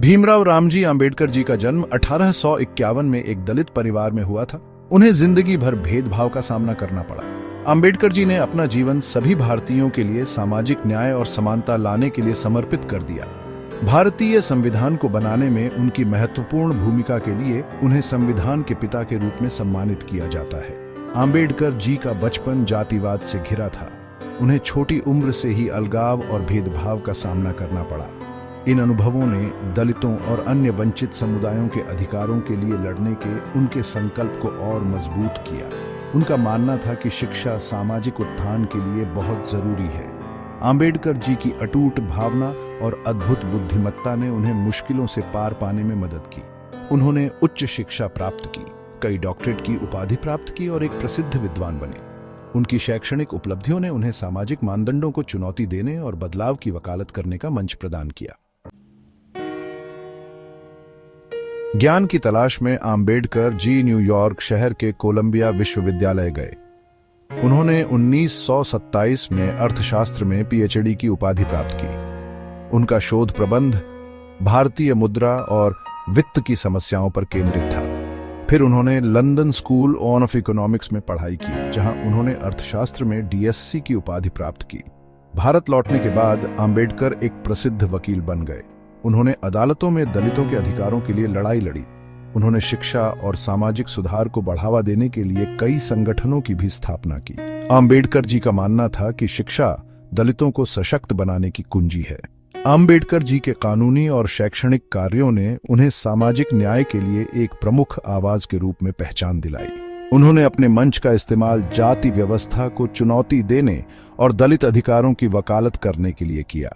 भीमराव रामजी आंबेडकर जी का जन्म 1851 में एक दलित परिवार में हुआ था। उन्हें जिंदगी भर भेदभाव का सामना करना पड़ा। आंबेडकर जी ने अपना जीवन सभी भारतीयों के लिए सामाजिक न्याय और समानता लाने के लिए समर्पित कर दिया। भारतीय संविधान को बनाने में उनकी महत्वपूर्ण भूमिका के लिए उन्हें संविधान के पिता के रूप में सम्मानित किया जाता है। आंबेडकर जी का बचपन जातिवाद से घिरा था। उन्हें छोटी उम्र से ही अलगाव और भेदभाव का सामना करना पड़ा। इन अनुभवों ने दलितों और अन्य वंचित समुदायों के अधिकारों के लिए लड़ने के उनके संकल्प को और मजबूत किया। उनका मानना था कि शिक्षा सामाजिक उत्थान के लिए बहुत जरूरी है। आंबेडकर जी की अटूट भावना और अद्भुत बुद्धिमत्ता ने उन्हें मुश्किलों से पार पाने में मदद की। उन्होंने उच्च शिक्षा प्राप्त की, कई डॉक्टरेट की उपाधि प्राप्त की और एक प्रसिद्ध विद्वान बने। उनकी शैक्षणिक उपलब्धियों ने उन्हें सामाजिक मानदंडों को चुनौती देने और बदलाव की वकालत करने का मंच प्रदान किया। ज्ञान की तलाश में आंबेडकर जी न्यूयॉर्क शहर के कोलंबिया विश्वविद्यालय गए। उन्होंने 1927 में अर्थशास्त्र में पीएचडी की उपाधि प्राप्त की। उनका शोध प्रबंध भारतीय मुद्रा और वित्त की समस्याओं पर केंद्रित था। फिर उन्होंने लंदन स्कूल ऑफ इकोनॉमिक्स में पढ़ाई की, जहां उन्होंने अर्थशास्त्र में डीएससी की उपाधि प्राप्त की। भारत लौटने के बाद आंबेडकर एक प्रसिद्ध वकील बन गए। उन्होंने अदालतों में दलितों के अधिकारों के लिए लड़ाई लड़ी। उन्होंने शिक्षा और सामाजिक सुधार को बढ़ावा देने के लिए कई संगठनों की भी स्थापना की। आंबेडकर जी का मानना था कि शिक्षा दलितों को सशक्त बनाने की कुंजी है। आंबेडकर जी के कानूनी और शैक्षणिक कार्यों ने उन्हें सामाजिक न्याय के लिए एक प्रमुख आवाज के रूप में पहचान दिलाई। उन्होंने अपने मंच का इस्तेमाल जाति व्यवस्था को चुनौती देने और दलित अधिकारों की वकालत करने के लिए किया।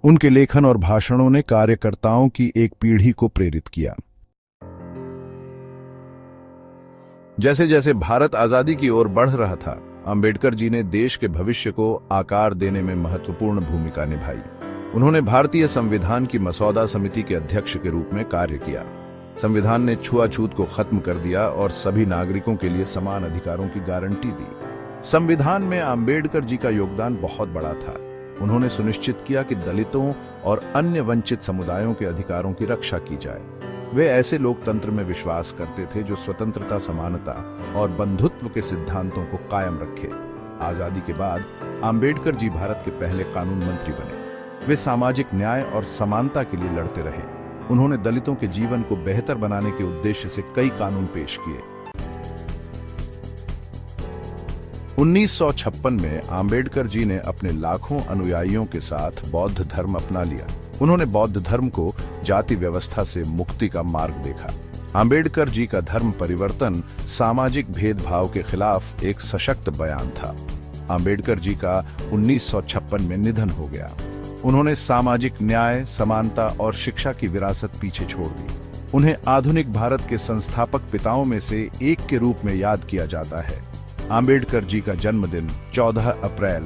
उनके लेखन और भाषणों ने कार्यकर्ताओं की एक पीढ़ी को प्रेरित किया। जैसे जैसे भारत आजादी की ओर बढ़ रहा था, आंबेडकर जी ने देश के भविष्य को आकार देने में महत्वपूर्ण भूमिका निभाई। उन्होंने भारतीय संविधान की मसौदा समिति के अध्यक्ष के रूप में कार्य किया। संविधान ने छुआछूत को खत्म कर दिया और सभी नागरिकों के लिए समान अधिकारों की गारंटी दी। संविधान में आंबेडकर जी का योगदान बहुत बड़ा था। उन्होंने सुनिश्चित किया कि दलितों और अन्य वंचित समुदायों के अधिकारों की रक्षा की जाए। वे ऐसे लोकतंत्र में विश्वास करते थे जो स्वतंत्रता, समानता और बंधुत्व के सिद्धांतों को कायम रखे। आजादी के बाद आंबेडकर जी भारत के पहले कानून मंत्री बने। वे सामाजिक न्याय और समानता के लिए लड़ते रहे। उन्होंने दलितों के जीवन को बेहतर बनाने के उद्देश्य से कई कानून पेश किए। 1956 में आंबेडकर जी ने अपने लाखों अनुयायियों के साथ बौद्ध धर्म अपना लिया। उन्होंने बौद्ध धर्म को जाति व्यवस्था से मुक्ति का मार्ग देखा। आंबेडकर जी का धर्म परिवर्तन सामाजिक भेदभाव के खिलाफ एक सशक्त बयान था। आंबेडकर जी का 1956 में निधन हो गया। उन्होंने सामाजिक न्याय, समानता और शिक्षा की विरासत पीछे छोड़ दी। उन्हें आधुनिक भारत के संस्थापक पिताओं में से एक के रूप में याद किया जाता है। आंबेडकर जी का जन्मदिन 14 अप्रैल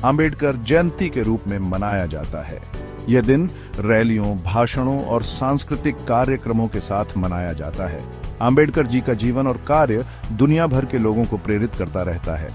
आंबेडकर जयंती के रूप में मनाया जाता है। यह दिन रैलियों, भाषणों और सांस्कृतिक कार्यक्रमों के साथ मनाया जाता है। आंबेडकर जी का जीवन और कार्य दुनिया भर के लोगों को प्रेरित करता रहता है।